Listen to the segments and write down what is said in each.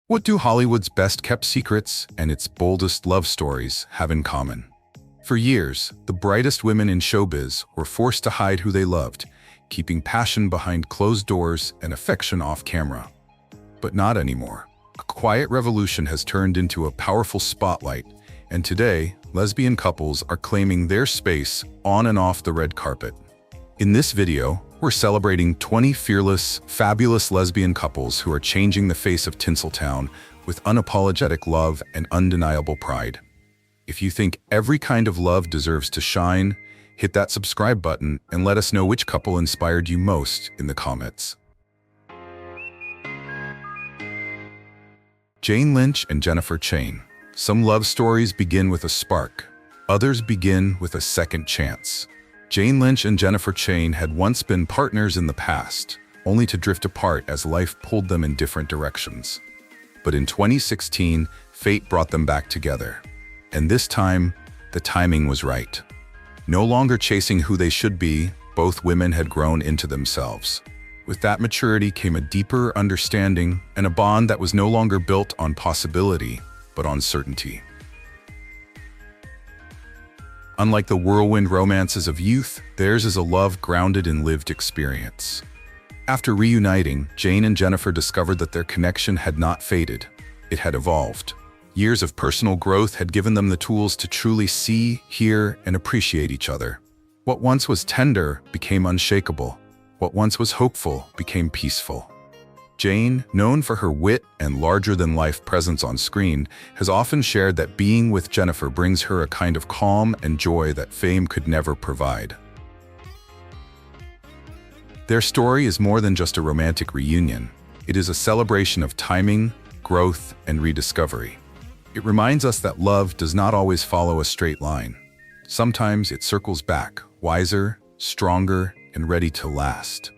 What do Hollywood's best-kept secrets and its boldest love stories have in common? For years, the brightest women in showbiz were forced to hide who they loved, keeping passion behind closed doors and affection off camera. But not anymore. A quiet revolution has turned into a powerful spotlight, and today, lesbian couples are claiming their space on and off the red carpet. In this video, we're celebrating 20 fearless, fabulous lesbian couples who are changing the face of Tinseltown with unapologetic love and undeniable pride. If you think every kind of love deserves to shine, hit that subscribe button and let us know which couple inspired you most in the comments. Lynch and Jennifer Cheyne. Some love stories begin with a spark. Others begin with a second chance. Lynch and Jennifer Cheyne had once been partners in the past, only to drift apart as life pulled them in different directions. But in 2016, fate brought them back together. And this time, the timing was right. No longer chasing who they should be, both women had grown into themselves. With that maturity came a deeper understanding and a bond that was no longer built on possibility, but on certainty. Unlike the whirlwind romances of youth, theirs is a love grounded in lived experience. After reuniting, Jane and Jennifer discovered that their connection had not faded. It had evolved. Years of personal growth had given them the tools to truly see, hear, and appreciate each other. What once was tender became unshakable. What once was hopeful became peaceful. Jane, known for her wit and larger-than-life presence on screen, has often shared that being with Jennifer brings her a kind of calm and joy that fame could never provide. Their story is more than just a romantic reunion. It is a celebration of timing, growth, and rediscovery. It reminds us that love does not always follow a straight line. Sometimes it circles back, wiser, stronger, and ready to last.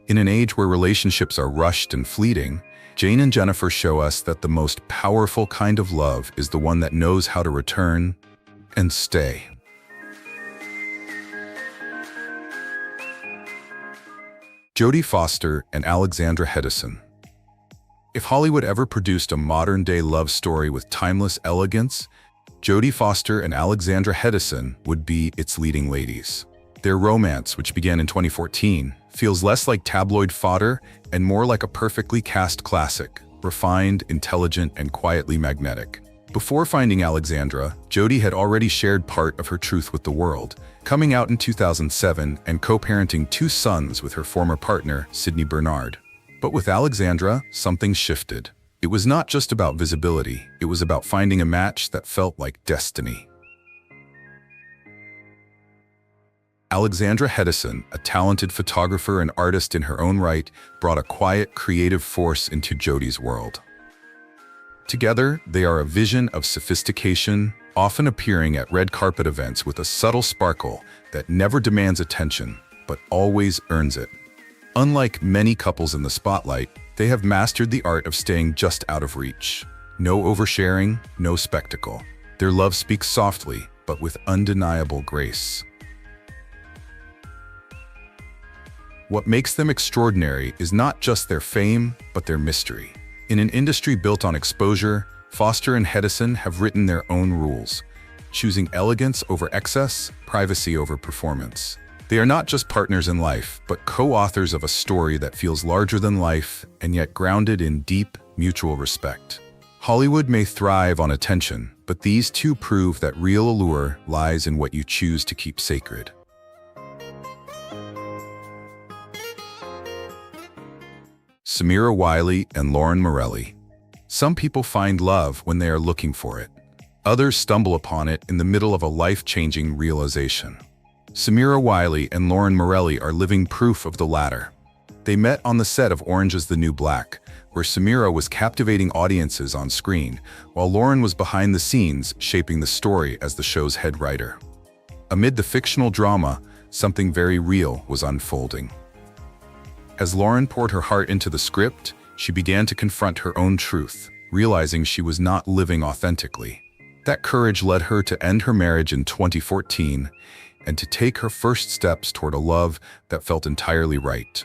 In an age where relationships are rushed and fleeting, Jane and Jennifer show us that the most powerful kind of love is the one that knows how to return and stay. Jodie Foster and Alexandra Hedison. If Hollywood ever produced a modern-day love story with timeless elegance, Jodie Foster and Alexandra Hedison would be its leading ladies. Their romance, which began in 2014, feels less like tabloid fodder and more like a perfectly cast classic, refined, intelligent, and quietly magnetic. Before finding Alexandra, Jodie had already shared part of her truth with the world, coming out in 2007 and co-parenting 2 sons with her former partner, Sydney Bernard. But with Alexandra, something shifted. It was not just about visibility, it was about finding a match that felt like destiny. Alexandra Hedison, a talented photographer and artist in her own right, brought a quiet, creative force into Jodie's world. Together, they are a vision of sophistication, often appearing at red carpet events with a subtle sparkle that never demands attention, but always earns it. Unlike many couples in the spotlight, they have mastered the art of staying just out of reach. No oversharing, no spectacle. Their love speaks softly, but with undeniable grace. What makes them extraordinary is not just their fame, but their mystery. In an industry built on exposure, Foster and Hedison have written their own rules, choosing elegance over excess, privacy over performance. They are not just partners in life, but co-authors of a story that feels larger than life and yet grounded in deep, mutual respect. Hollywood may thrive on attention, but these two prove that real allure lies in what you choose to keep sacred. Samira Wiley and Morelli. Some people find love when they are looking for it. Others stumble upon it in the middle of a life-changing realization. Samira Wiley and Morelli are living proof of the latter. They met on the set of Orange is the New Black, where Samira was captivating audiences on screen, while Lauren was behind the scenes shaping the story as the show's head writer. Amid the fictional drama, something very real was unfolding. As Lauren poured her heart into the script, she began to confront her own truth, realizing she was not living authentically. That courage led her to end her marriage in 2014 and to take her first steps toward a love that felt entirely right.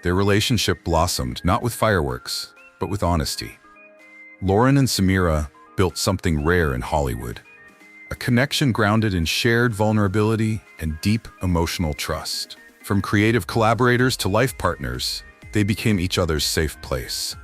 Their relationship blossomed not with fireworks, but with honesty. Lauren and Samira built something rare in Hollywood, a connection grounded in shared vulnerability and deep emotional trust. From creative collaborators to life partners, they became each other's safe place.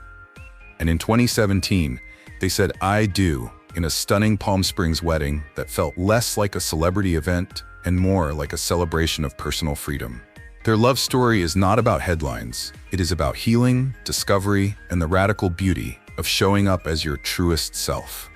And in 2017, they said "I do" in a stunning Palm Springs wedding that felt less like a celebrity event and more like a celebration of personal freedom. Their love story is not about headlines. It is about healing, discovery, and the radical beauty of showing up as your truest self.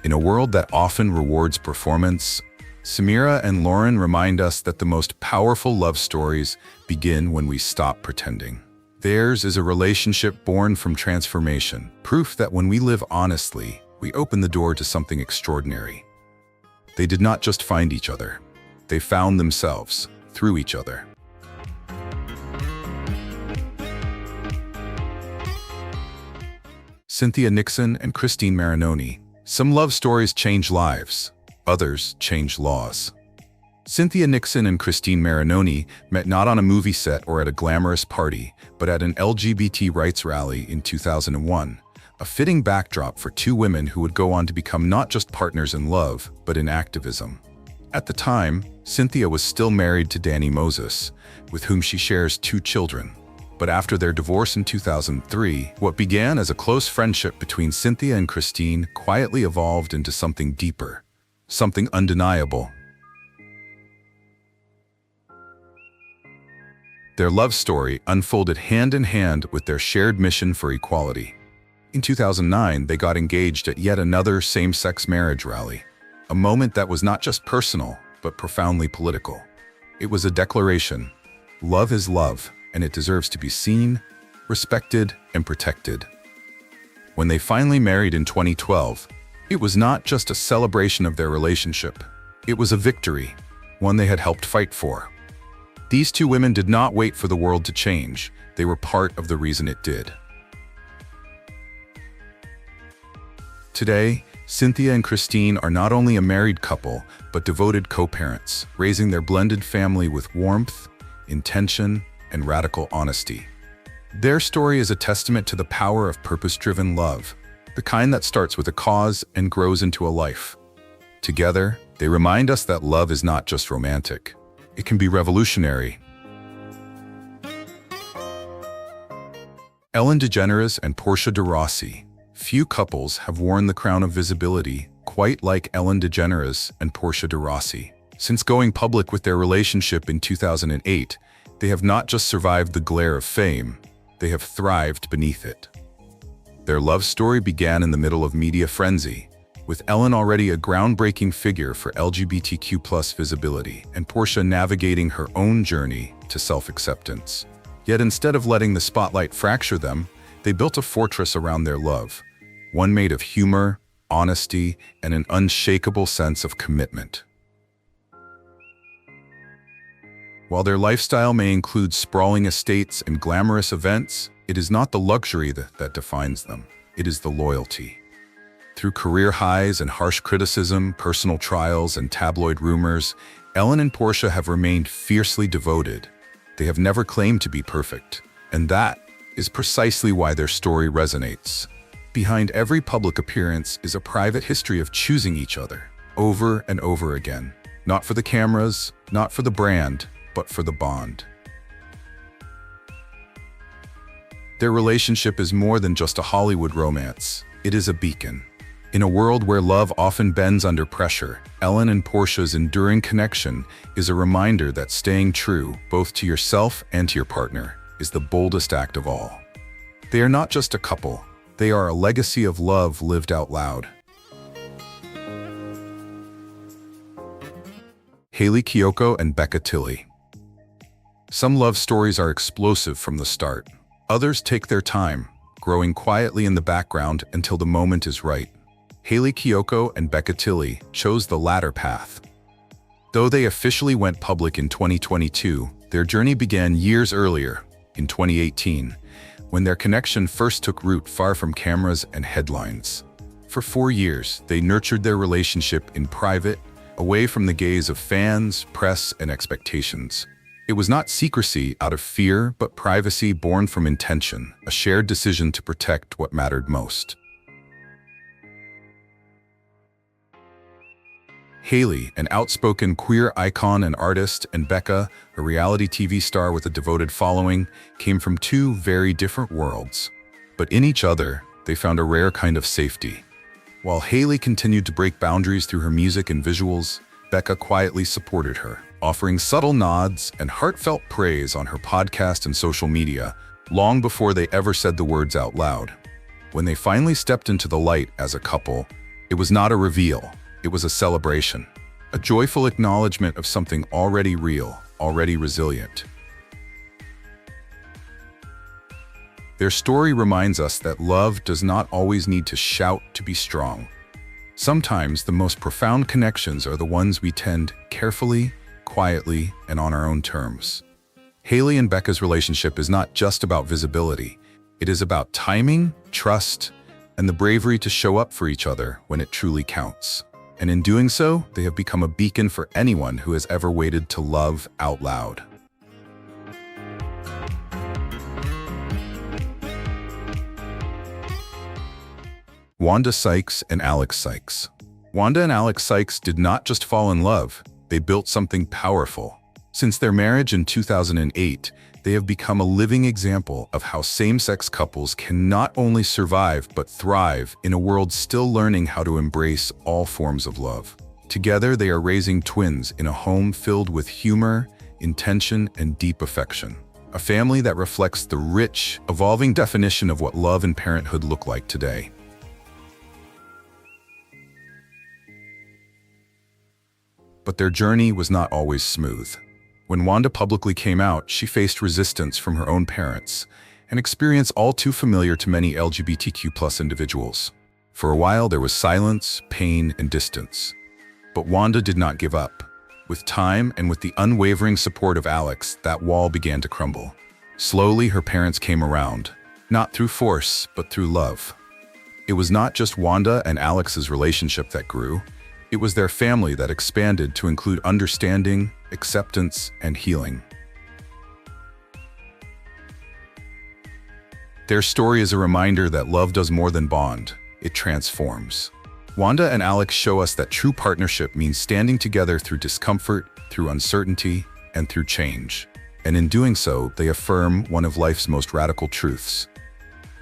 In a world that often rewards performance, Samira and Lauren remind us that the most powerful love stories begin when we stop pretending. Theirs is a relationship born from transformation, proof that when we live honestly, we open the door to something extraordinary. They did not just find each other. They found themselves through each other. Cynthia Nixon and Christine Marinoni. Some love stories change lives, others change laws. Cynthia Nixon and Christine Marinoni met not on a movie set or at a glamorous party, but at an LGBT rights rally in 2001, a fitting backdrop for two women who would go on to become not just partners in love, but in activism. At the time, Cynthia was still married to Danny Moses, with whom she shares 2 children. But after their divorce in 2003, what began as a close friendship between Cynthia and Christine quietly evolved into something deeper, something undeniable. Their love story unfolded hand in hand with their shared mission for equality. In 2009, they got engaged at yet another same-sex marriage rally, a moment that was not just personal, but profoundly political. It was a declaration: love is love, and it deserves to be seen, respected, and protected. When they finally married in 2012, it was not just a celebration of their relationship. It was a victory, one they had helped fight for. These two women did not wait for the world to change. They were part of the reason it did. Today, Cynthia and Christine are not only a married couple, but devoted co-parents, raising their blended family with warmth, intention, and radical honesty. Their story is a testament to the power of purpose-driven love, the kind that starts with a cause and grows into a life. Together, they remind us that love is not just romantic. It can be revolutionary. Ellen DeGeneres and Portia de Rossi. Few couples have worn the crown of visibility quite like Ellen DeGeneres and Portia de Rossi. Since going public with their relationship in 2008, they have not just survived the glare of fame, they have thrived beneath it. Their love story began in the middle of media frenzy, with Ellen already a groundbreaking figure for LGBTQ+ visibility and Portia navigating her own journey to self-acceptance. Yet instead of letting the spotlight fracture them, they built a fortress around their love, one made of humor, honesty, and an unshakable sense of commitment. While their lifestyle may include sprawling estates and glamorous events, it is not the luxury that defines them. It is the loyalty. Through career highs and harsh criticism, personal trials, and tabloid rumors, Ellen and Portia have remained fiercely devoted. They have never claimed to be perfect, and that is precisely why their story resonates. Behind every public appearance is a private history of choosing each other, over and over again. Not for the cameras, not for the brand, but for the bond. Their relationship is more than just a Hollywood romance. It is a beacon. In a world where love often bends under pressure, Ellen and Portia's enduring connection is a reminder that staying true, both to yourself and to your partner, is the boldest act of all. They are not just a couple, they are a legacy of love lived out loud. Hayley, Kiyoko, and Becca, Tilley. Some love stories are explosive from the start. Others take their time, growing quietly in the background until the moment is right. Hayley, Kiyoko, and Becca, Tilley chose the latter path. Though they officially went public in 2022, their journey began years earlier, in 2018, when their connection first took root far from cameras and headlines. For 4 years, they nurtured their relationship in private, away from the gaze of fans, press, and expectations. It was not secrecy out of fear, but privacy born from intention, a shared decision to protect what mattered most. Hayley, an outspoken queer icon and artist, and Becca, a reality TV star with a devoted following, came from two very different worlds. But in each other, they found a rare kind of safety. While Hayley continued to break boundaries through her music and visuals, Becca quietly supported her, offering subtle nods and heartfelt praise on her podcast and social media, long before they ever said the words out loud. When they finally stepped into the light as a couple, it was not a reveal, it was a celebration, a joyful acknowledgement of something already real, already resilient. Their story reminds us that love does not always need to shout to be strong. Sometimes the most profound connections are the ones we tend carefully, quietly, and on our own terms. Hayley and Becca's relationship is not just about visibility. It is about timing, trust, and the bravery to show up for each other when it truly counts. And in doing so, they have become a beacon for anyone who has ever waited to love out loud. Wanda Sykes and Alex Sykes. Wanda and Alex Sykes did not just fall in love, they built something powerful. Since their marriage in 2008, they have become a living example of how same-sex couples can not only survive but thrive in a world still learning how to embrace all forms of love. Together, they are raising twins in a home filled with humor, intention, and deep affection. A family that reflects the rich, evolving definition of what love and parenthood look like today. But their journey was not always smooth. When Wanda publicly came out, she faced resistance from her own parents, an experience all too familiar to many LGBTQ+ individuals. For a while, there was silence, pain, and distance. But Wanda did not give up. With time and with the unwavering support of Alex, that wall began to crumble. Slowly, her parents came around, not through force, but through love. It was not just Wanda and Alex's relationship that grew. It was their family that expanded to include understanding, acceptance, and healing. Their story is a reminder that love does more than bond, it transforms. Wanda and Alex show us that true partnership means standing together through discomfort, through uncertainty, and through change. And in doing so, they affirm one of life's most radical truths.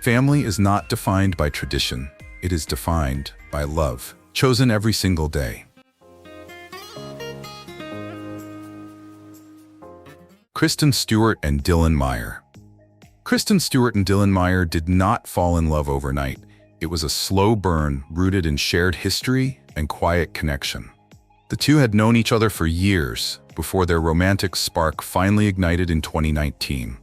Family is not defined by tradition, it is defined by love, chosen every single day. Kristen Stewart and Dylan Meyer. Kristen Stewart and Dylan Meyer did not fall in love overnight. It was a slow burn rooted in shared history and quiet connection. The two had known each other for years before their romantic spark finally ignited in 2019.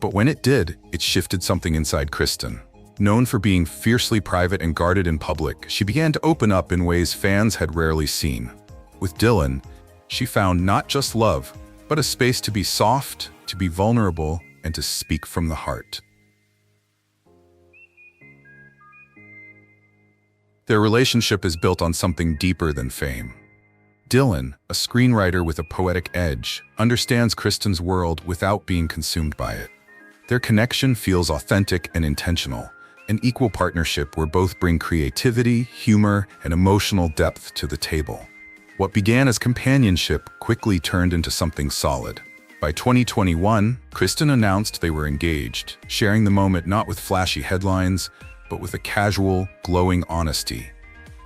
But when it did, it shifted something inside Kristen. Known for being fiercely private and guarded in public, she began to open up in ways fans had rarely seen. With Dylan, she found not just love, but a space to be soft, to be vulnerable, and to speak from the heart. Their relationship is built on something deeper than fame. Dylan, a screenwriter with a poetic edge, understands Kristen's world without being consumed by it. Their connection feels authentic and intentional, an equal partnership where both bring creativity, humor, and emotional depth to the table. What began as companionship quickly turned into something solid. By 2021, Kristen announced they were engaged, sharing the moment not with flashy headlines, but with a casual, glowing honesty.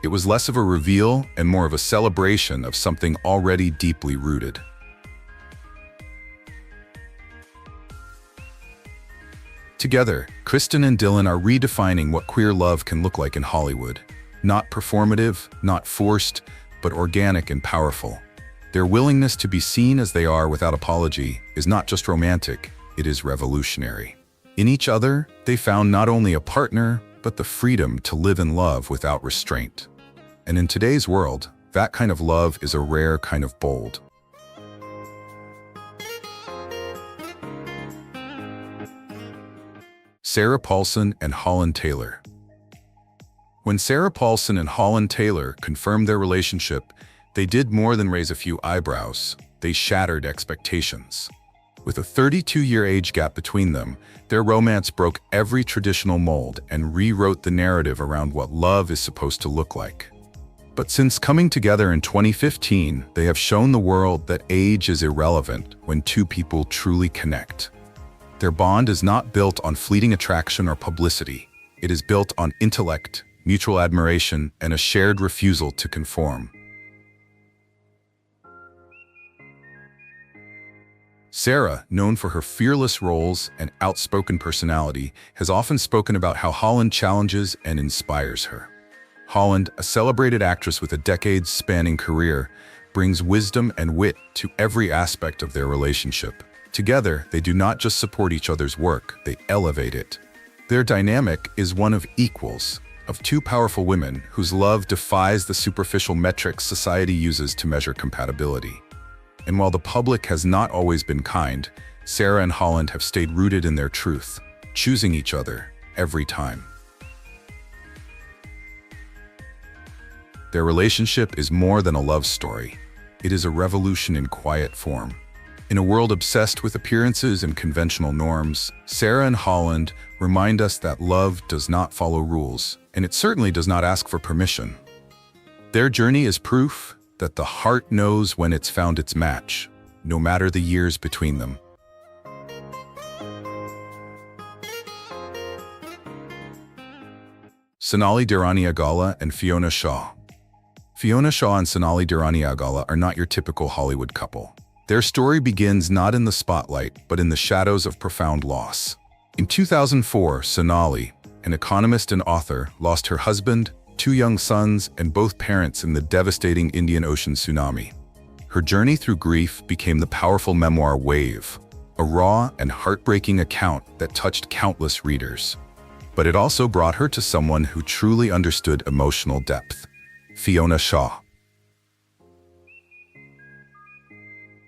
It was less of a reveal and more of a celebration of something already deeply rooted. Together, Kristen and Dylan are redefining what queer love can look like in Hollywood. Not performative, not forced, but organic and powerful. Their willingness to be seen as they are without apology is not just romantic, it is revolutionary. In each other, they found not only a partner, but the freedom to live in love without restraint. And in today's world, that kind of love is a rare kind of bold. Sarah Paulson and Holland Taylor. When Sarah Paulson and Holland Taylor confirmed their relationship, They did more than raise a few eyebrows. They shattered expectations. With a 32-year age gap between them, their romance broke every traditional mold and rewrote the narrative around what love is supposed to look like. But since coming together in 2015, they have shown the world that age is irrelevant when two people truly connect. Their bond is not built on fleeting attraction or publicity. It is built on intellect, mutual admiration, and a shared refusal to conform. Sarah, known for her fearless roles and outspoken personality, has often spoken about how Holland challenges and inspires her. Holland, a celebrated actress with a decades-spanning career, brings wisdom and wit to every aspect of their relationship. Together, they do not just support each other's work, they elevate it. Their dynamic is one of equals, of two powerful women whose love defies the superficial metrics society uses to measure compatibility. And while the public has not always been kind, Sarah and Holland have stayed rooted in their truth, choosing each other every time. Their relationship is more than a love story. It is a revolution in quiet form. In a world obsessed with appearances and conventional norms, Sarah and Holland remind us that love does not follow rules, and it certainly does not ask for permission. Their journey is proof that the heart knows when it's found its match, no matter the years between them. Sonali Deraniyagala and Fiona Shaw. Fiona Shaw and Sonali Deraniyagala are not your typical Hollywood couple. Their story begins not in the spotlight, but in the shadows of profound loss. In 2004, Sonali, an economist and author, lost her husband, two young sons, and both parents in the devastating Indian Ocean tsunami. Her journey through grief became the powerful memoir Wave, a raw and heartbreaking account that touched countless readers. But it also brought her to someone who truly understood emotional depth: Fiona Shaw.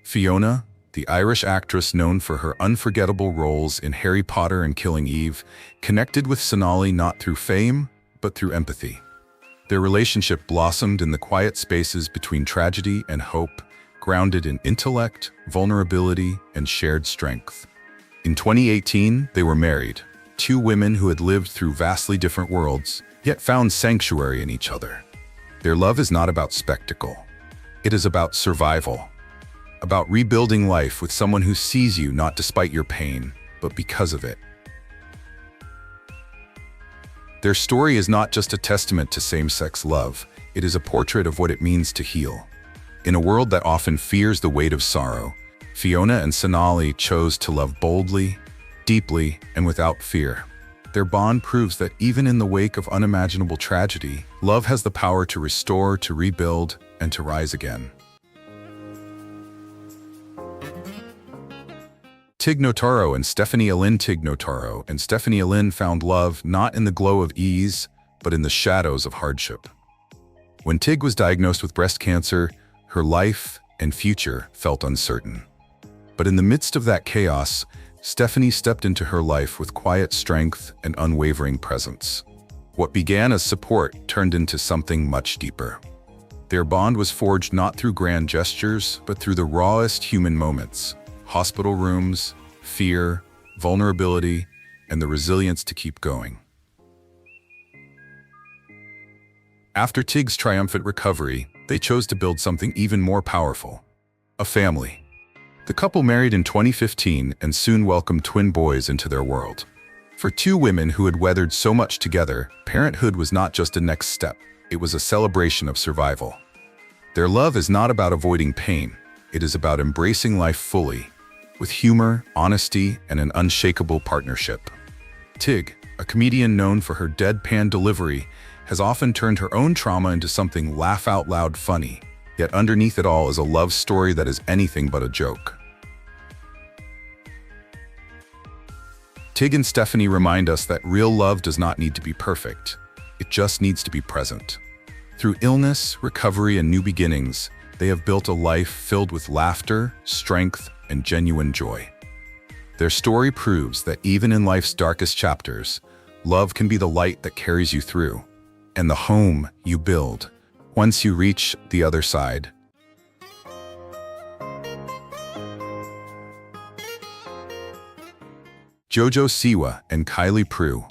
Fiona, the Irish actress known for her unforgettable roles in Harry Potter and Killing Eve, connected with Sonali not through fame, but through empathy. Their relationship blossomed in the quiet spaces between tragedy and hope, grounded in intellect, vulnerability, and shared strength. In 2018, they were married, two women who had lived through vastly different worlds, yet found sanctuary in each other. Their love is not about spectacle. It is about survival, about rebuilding life with someone who sees you not despite your pain, but because of it. Their story is not just a testament to same-sex love, it is a portrait of what it means to heal. In a world that often fears the weight of sorrow, Fiona and Sonali chose to love boldly, deeply, and without fear. Their bond proves that even in the wake of unimaginable tragedy, love has the power to restore, to rebuild, and to rise again. Tig Notaro and Allynne. Tig Notaro and Allynne found love not in the glow of ease, but in the shadows of hardship. When Tig was diagnosed with breast cancer, her life and future felt uncertain. But in the midst of that chaos, Stephanie stepped into her life with quiet strength and unwavering presence. What began as support turned into something much deeper. Their bond was forged not through grand gestures, but through the rawest human moments: hospital rooms, fear, vulnerability, and the resilience to keep going. After Tig's triumphant recovery, they chose to build something even more powerful: a family. The couple married in 2015 and soon welcomed twin boys into their world. For two women who had weathered so much together, parenthood was not just a next step, it was a celebration of survival. Their love is not about avoiding pain, it is about embracing life fully, with humor, honesty, and an unshakable partnership. Tig, a comedian known for her deadpan delivery, has often turned her own trauma into something laugh-out-loud funny, yet underneath it all is a love story that is anything but a joke. Tig and Stephanie remind us that real love does not need to be perfect, it just needs to be present. Through illness, recovery, and new beginnings, they have built a life filled with laughter, strength, and genuine joy. Their story proves that even in life's darkest chapters, love can be the light that carries you through, and the home you build once you reach the other side. Jojo Siwa and Kylie Prue.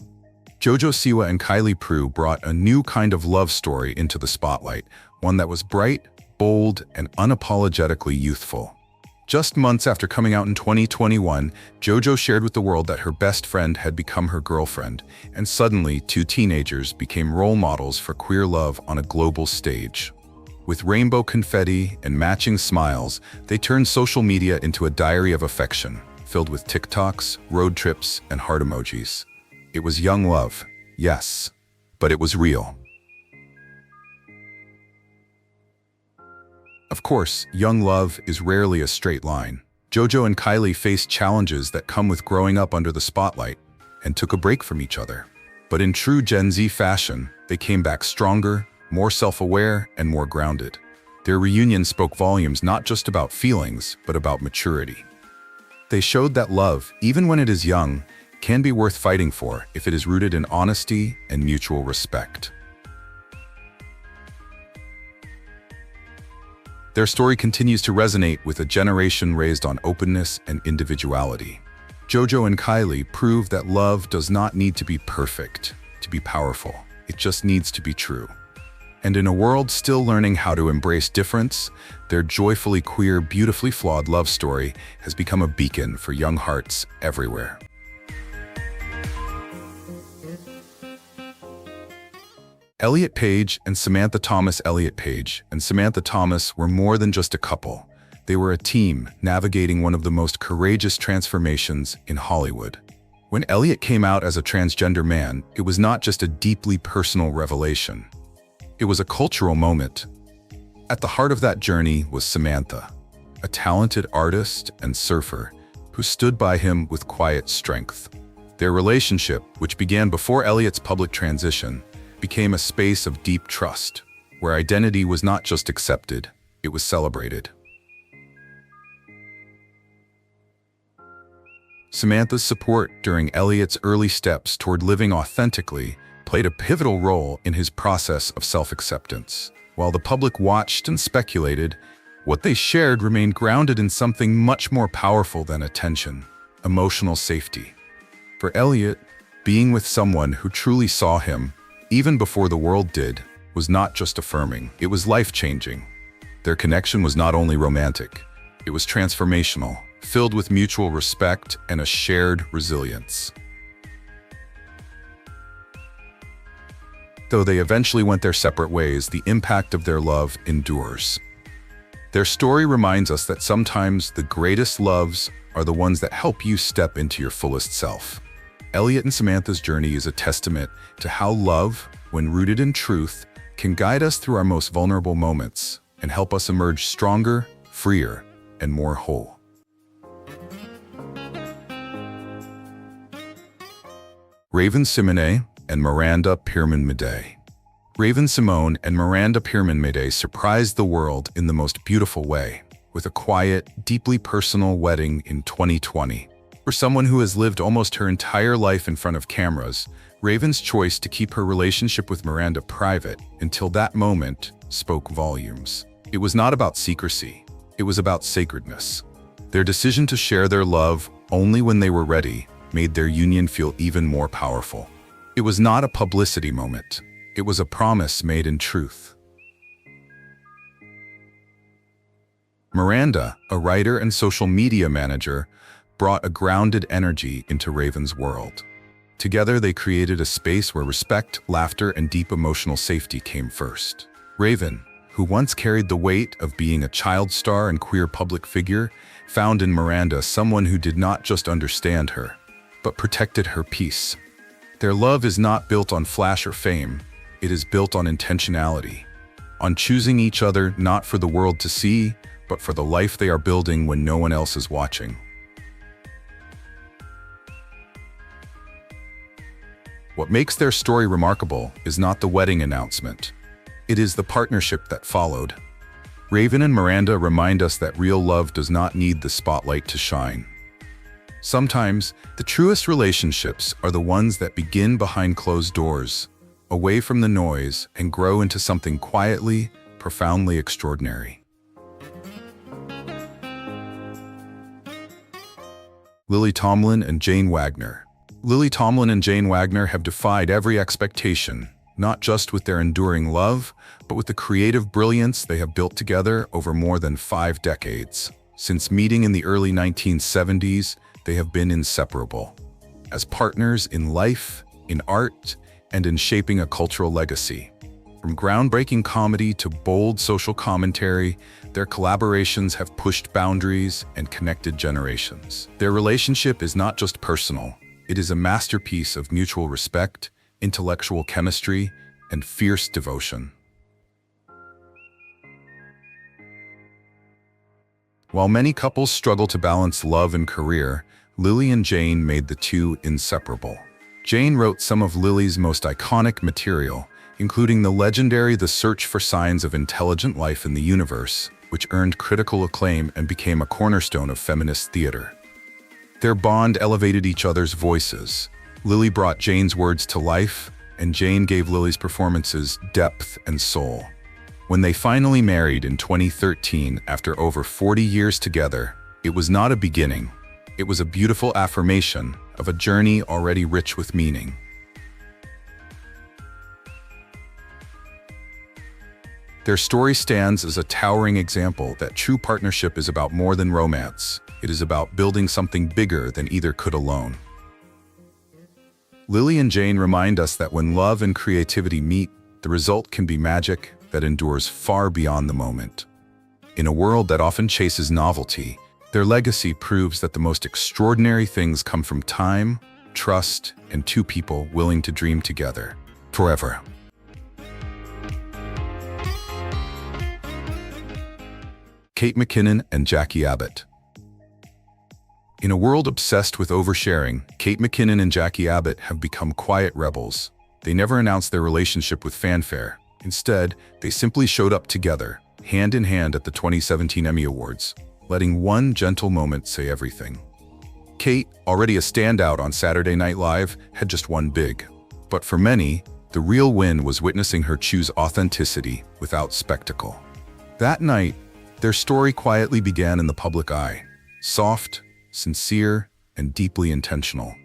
Jojo Siwa and Kylie Prue brought a new kind of love story into the spotlight, one that was bright, bold, and unapologetically youthful. Just months after coming out in 2021, Jojo shared with the world that her best friend had become her girlfriend, and suddenly two teenagers became role models for queer love on a global stage. With rainbow confetti and matching smiles, they turned social media into a diary of affection, filled with TikToks, road trips, and heart emojis. It was young love, yes, but it was real. Of course, young love is rarely a straight line. Jojo and Kylie faced challenges that come with growing up under the spotlight and took a break from each other. But in true Gen Z fashion, they came back stronger, more self-aware, and more grounded. Their reunion spoke volumes not just about feelings, but about maturity. They showed that love, even when it is young, can be worth fighting for if it is rooted in honesty and mutual respect. Their story continues to resonate with a generation raised on openness and individuality. Jojo and Kylie prove that love does not need to be perfect to be powerful. It just needs to be true. And in a world still learning how to embrace difference, their joyfully queer, beautifully flawed love story has become a beacon for young hearts everywhere. Elliot Page and Samantha Thomas. Elliot Page and Samantha Thomas were more than just a couple. They were a team navigating one of the most courageous transformations in Hollywood. When Elliot came out as a transgender man, it was not just a deeply personal revelation. It was a cultural moment. At the heart of that journey was Samantha, a talented artist and surfer who stood by him with quiet strength. Their relationship, which began before Elliot's public transition, became a space of deep trust, where identity was not just accepted, it was celebrated. Samantha's support during Elliot's early steps toward living authentically played a pivotal role in his process of self-acceptance. While the public watched and speculated, what they shared remained grounded in something much more powerful than attention: emotional safety. For Elliot, being with someone who truly saw him, even before the world did, was not just affirming, it was life-changing. Their connection was not only romantic, it was transformational, filled with mutual respect and a shared resilience. Though they eventually went their separate ways, the impact of their love endures. Their story reminds us that sometimes the greatest loves are the ones that help you step into your fullest self. Elliot and Samantha's journey is a testament to how love, when rooted in truth, can guide us through our most vulnerable moments and help us emerge stronger, freer, and more whole. Raven-Symoné and Miranda Pierman-Midday. Raven-Symoné and Miranda Pierman-Midday surprised the world in the most beautiful way, with a quiet, deeply personal wedding in 2020. For someone who has lived almost her entire life in front of cameras, Raven's choice to keep her relationship with Miranda private until that moment spoke volumes. It was not about secrecy, it was about sacredness. Their decision to share their love only when they were ready made their union feel even more powerful. It was not a publicity moment, it was a promise made in truth. Miranda, a writer and social media manager, brought a grounded energy into Raven's world. Together, they created a space where respect, laughter, and deep emotional safety came first. Raven, who once carried the weight of being a child star and queer public figure, found in Miranda someone who did not just understand her, but protected her peace. Their love is not built on flash or fame, it is built on intentionality, on choosing each other not for the world to see, but for the life they are building when no one else is watching. What makes their story remarkable is not the wedding announcement. It is the partnership that followed. Raven and Miranda remind us that real love does not need the spotlight to shine. Sometimes, the truest relationships are the ones that begin behind closed doors, away from the noise, and grow into something quietly, profoundly extraordinary. Lily Tomlin and Jane Wagner. Lily Tomlin and Jane Wagner have defied every expectation, not just with their enduring love, but with the creative brilliance they have built together over more than 5 decades. Since meeting in the early 1970s, they have been inseparable. As partners in life, in art, and in shaping a cultural legacy. From groundbreaking comedy to bold social commentary, their collaborations have pushed boundaries and connected generations. Their relationship is not just personal, it is a masterpiece of mutual respect, intellectual chemistry, and fierce devotion. While many couples struggle to balance love and career, Lily and Jane made the two inseparable. Jane wrote some of Lily's most iconic material, including the legendary The Search for Signs of Intelligent Life in the Universe, which earned critical acclaim and became a cornerstone of feminist theater. Their bond elevated each other's voices. Lily brought Jane's words to life, and Jane gave Lily's performances depth and soul. When they finally married in 2013, after over 40 years together, it was not a beginning. It was a beautiful affirmation of a journey already rich with meaning. Their story stands as a towering example that true partnership is about more than romance. It is about building something bigger than either could alone. Lily and Jane remind us that when love and creativity meet, the result can be magic that endures far beyond the moment. In a world that often chases novelty, their legacy proves that the most extraordinary things come from time, trust, and two people willing to dream together forever. Kate McKinnon and Jackie Abbott. In a world obsessed with oversharing, Kate McKinnon and Jackie Abbott have become quiet rebels. They never announced their relationship with fanfare. Instead, they simply showed up together, hand in hand at the 2017 Emmy Awards, letting one gentle moment say everything. Kate, already a standout on Saturday Night Live, had just won big. But for many, the real win was witnessing her choose authenticity without spectacle. That night, their story quietly began in the public eye, soft, sincere, and deeply intentional.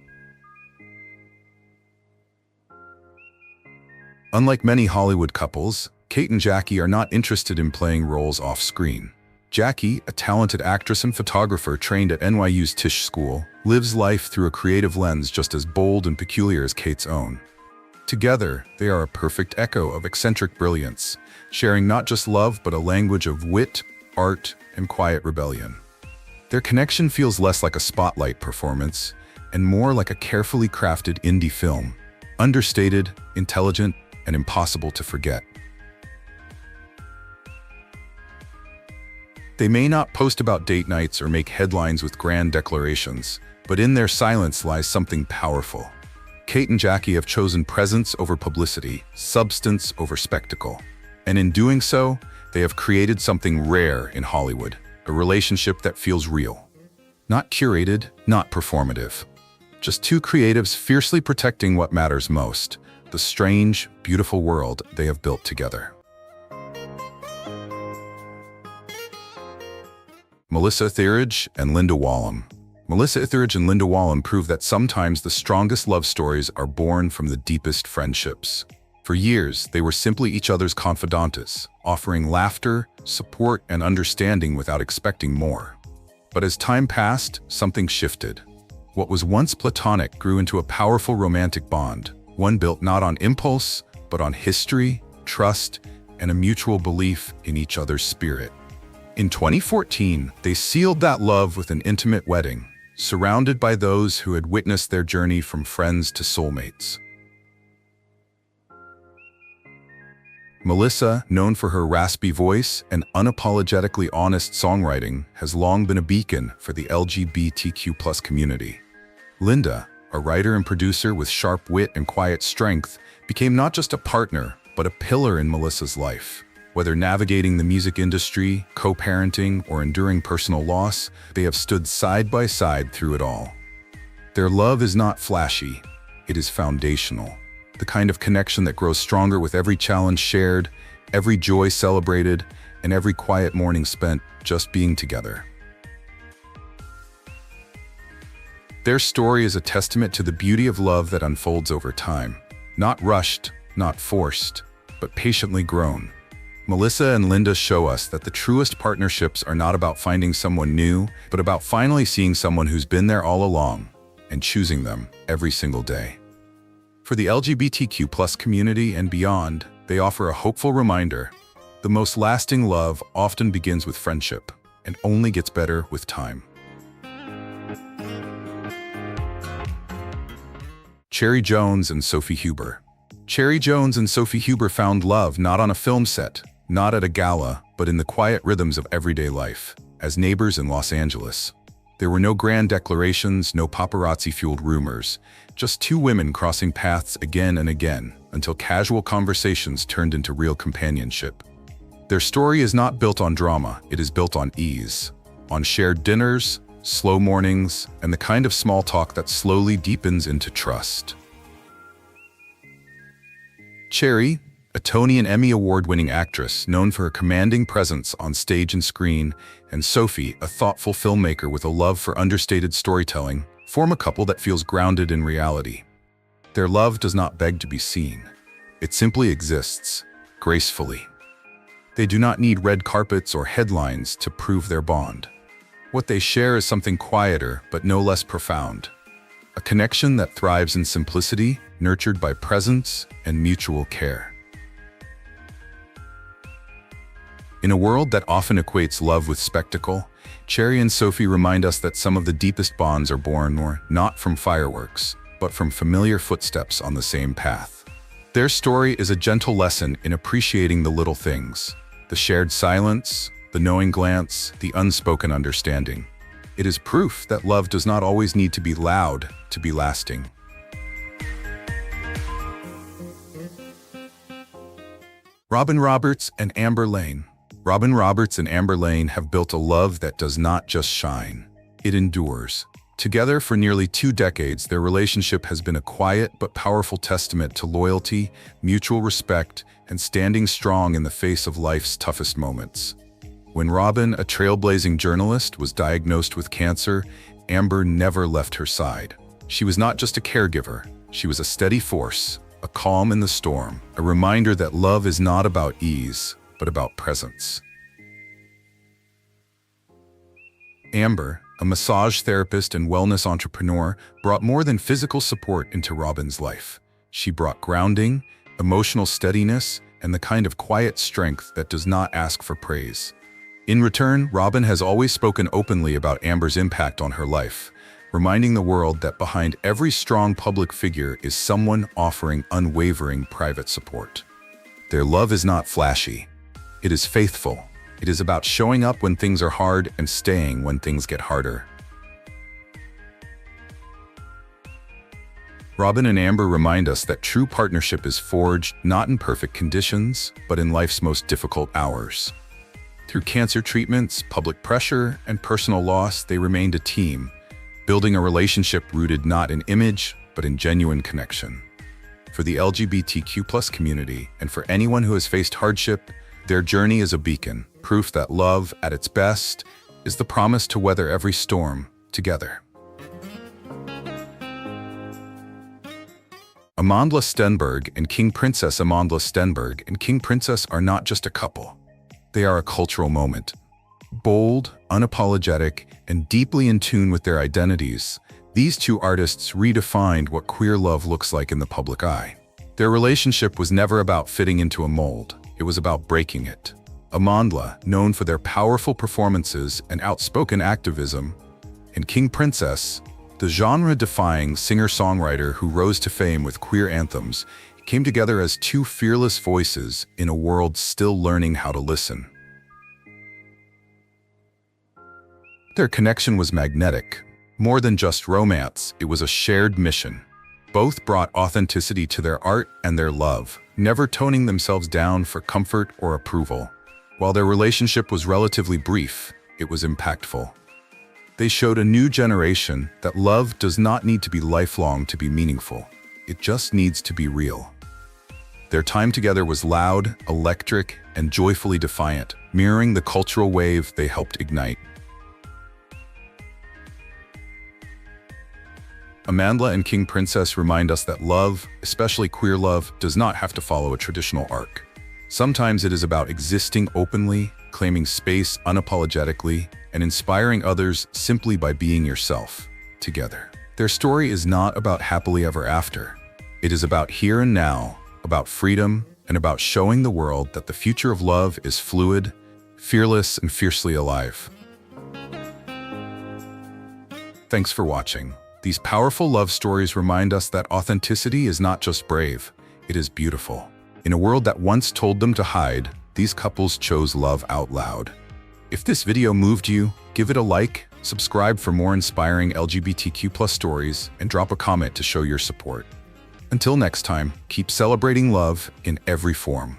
Unlike many Hollywood couples, Kate and Jackie are not interested in playing roles off-screen. Jackie, a talented actress and photographer trained at NYU's Tisch School, lives life through a creative lens just as bold and peculiar as Kate's own. Together, they are a perfect echo of eccentric brilliance, sharing not just love but a language of wit, art, and quiet rebellion. Their connection feels less like a spotlight performance and more like a carefully crafted indie film, understated, intelligent, and impossible to forget. They may not post about date nights or make headlines with grand declarations, but in their silence lies something powerful. Kate and Jackie have chosen presence over publicity, substance over spectacle. And in doing so, they have created something rare in Hollywood, a relationship that feels real. Not curated, not performative. Just two creatives fiercely protecting what matters most, the strange, beautiful world they have built together. Melissa Etheridge and Linda Wallem. Melissa Etheridge and Linda Wallem prove that sometimes the strongest love stories are born from the deepest friendships. For years, they were simply each other's confidantes, offering laughter, support, and understanding without expecting more. But as time passed, something shifted. What was once platonic grew into a powerful romantic bond, one built not on impulse, but on history, trust, and a mutual belief in each other's spirit. In 2014, they sealed that love with an intimate wedding, surrounded by those who had witnessed their journey from friends to soulmates. Melissa, known for her raspy voice and unapologetically honest songwriting, has long been a beacon for the LGBTQ+ community. Linda, a writer and producer with sharp wit and quiet strength, became not just a partner, but a pillar in Melissa's life. Whether navigating the music industry, co-parenting, or enduring personal loss, they have stood side by side through it all. Their love is not flashy, it is foundational. the kind of connection that grows stronger with every challenge shared, every joy celebrated, and every quiet morning spent just being together. Their story is a testament to the beauty of love that unfolds over time. Not rushed, not forced, but patiently grown. Melissa and Linda show us that the truest partnerships are not about finding someone new, but about finally seeing someone who's been there all along and choosing them every single day. For the LGBTQ+ community and beyond, they offer a hopeful reminder. The most lasting love often begins with friendship and only gets better with time. Cherry Jones and Sophie Huber. Cherry Jones and Sophie Huber found love not on a film set, not at a gala, but in the quiet rhythms of everyday life, as neighbors in Los Angeles. There were no grand declarations, no paparazzi-fueled rumors, just two women crossing paths again and again until casual conversations turned into real companionship. Their story is not built on drama, it is built on ease, on shared dinners, slow mornings, and the kind of small talk that slowly deepens into trust. Cherry, a Tony and Emmy Award-winning actress known for her commanding presence on stage and screen, and Sophie, a thoughtful filmmaker with a love for understated storytelling, form a couple that feels grounded in reality. Their love does not beg to be seen. It simply exists, gracefully. They do not need red carpets or headlines to prove their bond. What they share is something quieter but no less profound. A connection that thrives in simplicity, nurtured by presence and mutual care. In a world that often equates love with spectacle, Cherry and Sophie remind us that some of the deepest bonds are born not from fireworks, but from familiar footsteps on the same path. Their story is a gentle lesson in appreciating the little things, the shared silence, the knowing glance, the unspoken understanding. It is proof that love does not always need to be loud to be lasting. Robin Roberts and Amber Lane. Robin Roberts and Amber Lane have built a love that does not just shine, it endures. Together for nearly 2 decades, their relationship has been a quiet but powerful testament to loyalty, mutual respect, and standing strong in the face of life's toughest moments. When Robin, a trailblazing journalist, was diagnosed with cancer, Amber never left her side. She was not just a caregiver, she was a steady force, a calm in the storm, a reminder that love is not about ease, but about presence. Amber, a massage therapist and wellness entrepreneur, brought more than physical support into Robin's life. She brought grounding, emotional steadiness, and the kind of quiet strength that does not ask for praise. In return, Robin has always spoken openly about Amber's impact on her life, reminding the world that behind every strong public figure is someone offering unwavering private support. Their love is not flashy. It is faithful. It is about showing up when things are hard and staying when things get harder. Robin and Amber remind us that true partnership is forged not in perfect conditions, but in life's most difficult hours. Through cancer treatments, public pressure, and personal loss, they remained a team, building a relationship rooted not in image, but in genuine connection. For the LGBTQ+ community, and for anyone who has faced hardship, their journey is a beacon, proof that love, at its best, is the promise to weather every storm together. Amandla Stenberg and King Princess. Amandla Stenberg and King Princess are not just a couple. They are a cultural moment. Bold, unapologetic, and deeply in tune with their identities, these two artists redefined what queer love looks like in the public eye. Their relationship was never about fitting into a mold. It was about breaking it. Amandla, known for their powerful performances and outspoken activism, and King Princess, the genre-defying singer-songwriter who rose to fame with queer anthems, came together as two fearless voices in a world still learning how to listen. Their connection was magnetic. More than just romance, it was a shared mission. Both brought authenticity to their art and their love, never toning themselves down for comfort or approval. While their relationship was relatively brief, it was impactful. They showed a new generation that love does not need to be lifelong to be meaningful. It just needs to be real. Their time together was loud, electric, and joyfully defiant, mirroring the cultural wave they helped ignite. Amandla and King Princess remind us that love, especially queer love, does not have to follow a traditional arc. Sometimes it is about existing openly, claiming space unapologetically, and inspiring others simply by being yourself, together. Their story is not about happily ever after. It is about here and now, about freedom, and about showing the world that the future of love is fluid, fearless, and fiercely alive. Thanks for watching. These powerful love stories remind us that authenticity is not just brave, it is beautiful. In a world that once told them to hide, these couples chose love out loud. If this video moved you, give it a like, subscribe for more inspiring LGBTQ+ stories, and drop a comment to show your support. Until next time, keep celebrating love in every form.